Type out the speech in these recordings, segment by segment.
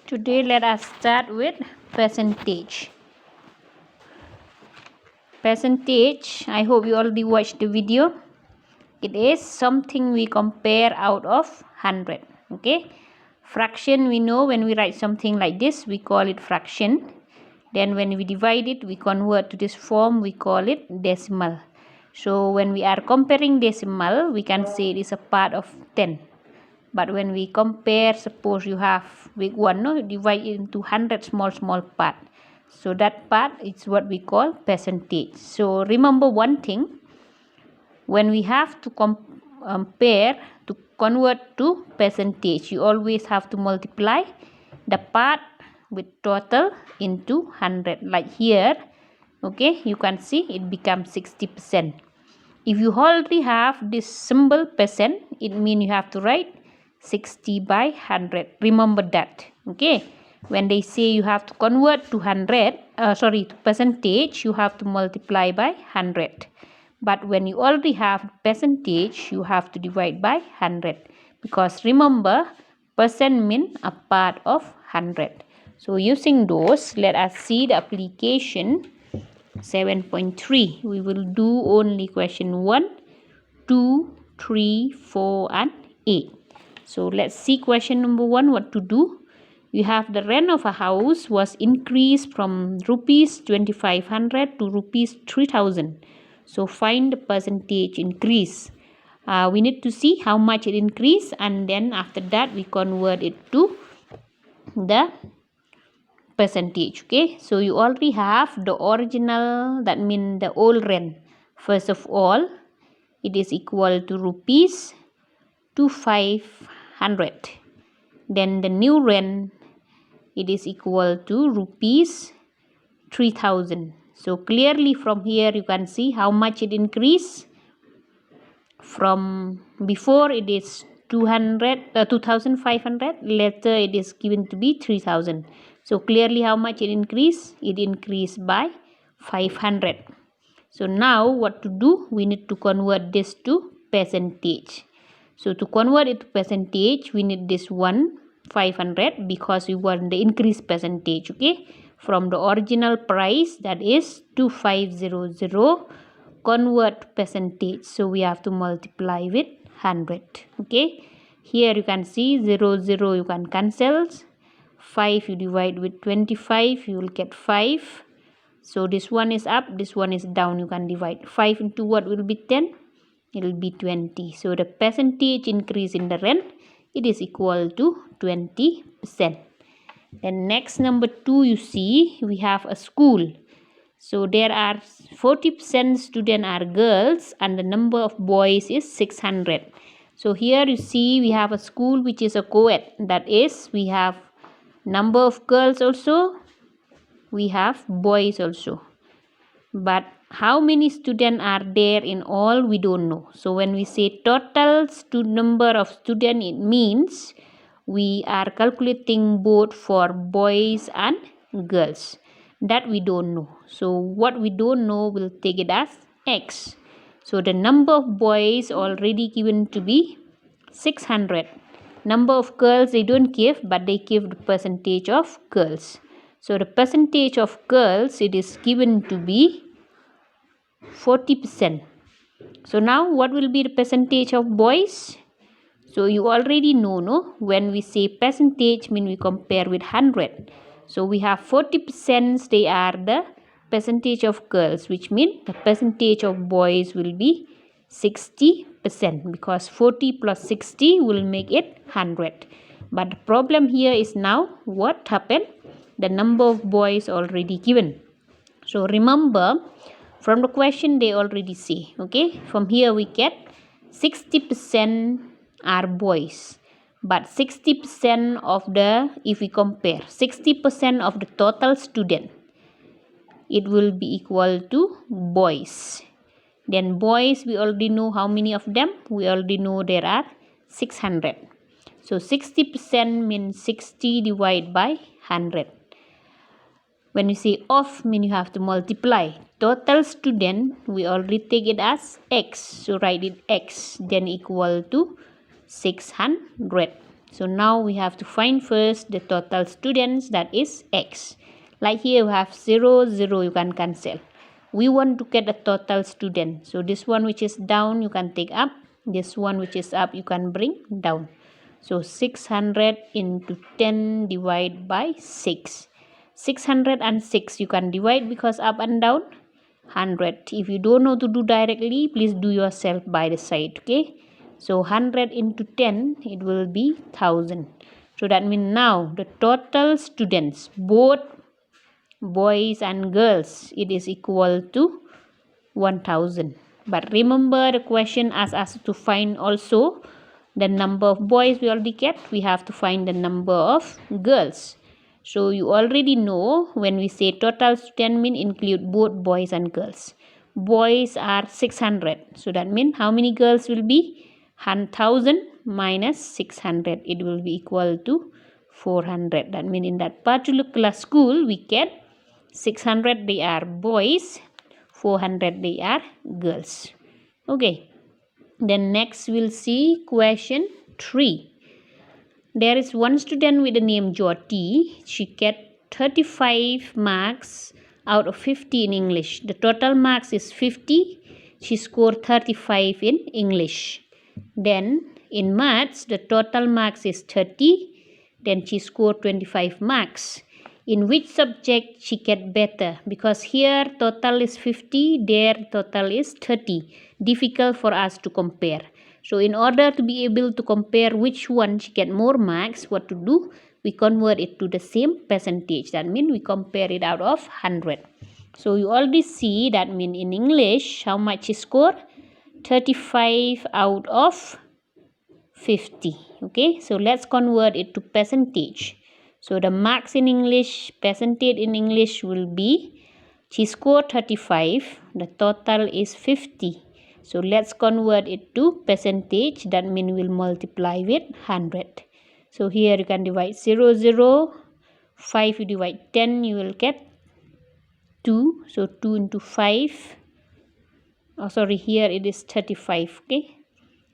Today let us start with percentage. Percentage, I hope you already watched the video. It is something we compare out of 100. Okay, fraction, we know when we write something like this we call it fraction. Then when we divide it we convert to this form, we call it decimal. So when we are comparing decimal we can say it is a part of 10. But when we compare, suppose you have big one, no, divide it into 100 small part. So that part is what we call percentage. So remember one thing, when we have to compare, to convert to percentage, you always have to multiply the part with total into 100. Like here, okay, you can see it becomes 60%. If you already have this symbol percent, it means you have to write 60 by 100. Remember that. Okay, when they say you have to convert to to percentage, you have to multiply by 100. But when you already have percentage, you have to divide by 100, because remember percent means a part of 100. So using those, let us see the application 7.3. We will do only question 1, 2, 3, 4 and 8. So let's see question number 1, what to do. You have the rent of a house was increased from rupees 2500 to rupees 3000. So find the percentage increase. We need to see how much it increased, and then after that we convert it to the percentage. Okay, so you already have the original, that means the old rent. First of all, it is equal to rupees 2500. Then the new rent, it is equal to rupees 3000. So clearly from here you can see how much it increased. From before it is 2500, later it is given to be 3000. So clearly how much it increased? It increased by 500. So now what to do? We need to convert this to percentage. So to convert it to percentage, we need this 500, because we want the increase percentage. Okay, from the original price, that is 2500, convert percentage. So we have to multiply with 100. Okay, here you can see 0 you can cancel. 5 you divide with 25, you will get 5. So this one is up, this one is down. You can divide 5 into what will be 10? It will be 20. So the percentage increase in the rent, it is equal to 20%. Then next number 2, you see we have a school. So there are 40% students are girls and the number of boys is 600. So here you see we have a school which is a co-ed. That is, we have number of girls also, we have boys also. But how many students are there in all, we don't know. So when we say total number of students, it means we are calculating both for boys and girls. That we don't know. So what we don't know, we'll take it as X. So the number of boys already given to be 600. Number of girls they don't give, but they give the percentage of girls. So the percentage of girls, it is given to be 40%. So now what will be the percentage of boys? So you already know, no? When we say percentage, mean we compare with 100. So we have 40%, they are the percentage of girls, which means the percentage of boys will be 60%, because 40 plus 60 will make it 100. But the problem here is now what happened? The number of boys already given. So remember, from the question they already say, okay, from here we get 60% are boys, but 60% of the, if we compare 60% of the total student, it will be equal to boys. Then boys, we already know how many of them. We already know there are 600. So 60% means 60 divided by 100. When you say of, mean you have to multiply. Total student, we already take it as X. So write it X, then equal to 600. So now we have to find first the total students, that is x. Like here we have 0, 0, you can cancel. We want to get a total student. So this one which is down you can take up. This one which is up you can bring down. So 600 into 10 divided by 6. 606 you can divide because up and down 100. If you don't know to do directly, please do yourself by the side. Okay. So 100 into 10, it will be 1000. So that means now the total students, both boys and girls, it is equal to 1000. But remember the question asks us to find also the number of boys we already get. We have to find the number of girls. So you already know when we say total student mean include both boys and girls. Boys are 600. So that means how many girls will be? 1000 minus 600. It will be equal to 400. That means in that particular school we get 600 they are boys, 400 they are girls. Okay. Then next we'll see question 3. There is one student with the name Jyoti. She get 35 marks out of 50 in English. The total marks is 50. She scored 35 in English. Then in maths, the total marks is 30. Then she scored 25 marks. In which subject she get better? Because here total is 50, there total is 30. Difficult for us to compare. So in order to be able to compare which one she get more marks, what to do? We convert it to the same percentage. That means we compare it out of 100. So you already see that mean in English, how much she score? 35 out of 50. Okay, so let's convert it to percentage. So the marks in English, percentage in English will be, she scored 35, the total is 50. So let's convert it to percentage. That means we'll multiply with 100. So here you can divide 0, 0. 5 you divide 10, you will get 2. So 2 into 5. Oh, sorry, here it is 35. Okay.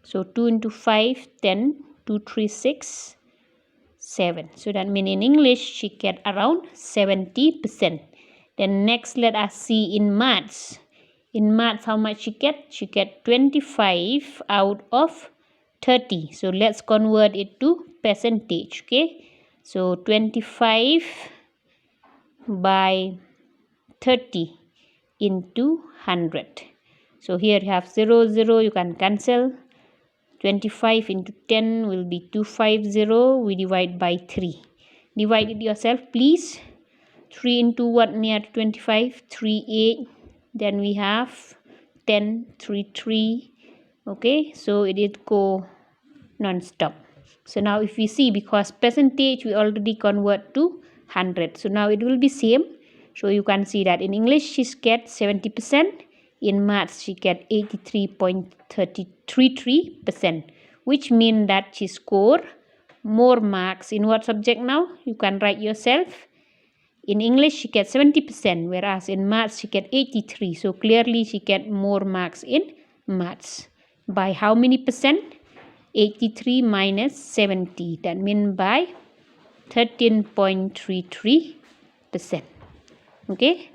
So 2 into 5, 10. 2, 3, 6, 7. So that means in English she get around 70%. Then next let us see in maths. In maths how much she get? She get 25 out of 30. So let's convert it to percentage. Okay. So 25 by 30 into 100. So here you have 0, 0. You can cancel. 25 into 10 will be 250. We divide by 3. Divide it yourself, please. 3 into what near 25? 3, 8. Then we have 10, 3, 3. Okay, so it did go non-stop. So now if we see, because percentage we already convert to 100. So now it will be same. So you can see that in English she gets 70%. In maths she get 83.33%, which means that she score more marks in what subject now? You can write yourself. In English she gets 70%, whereas in maths she get 83. So clearly she get more marks in maths. By how many percent? 83 minus 70. That means by 13.33%. Okay.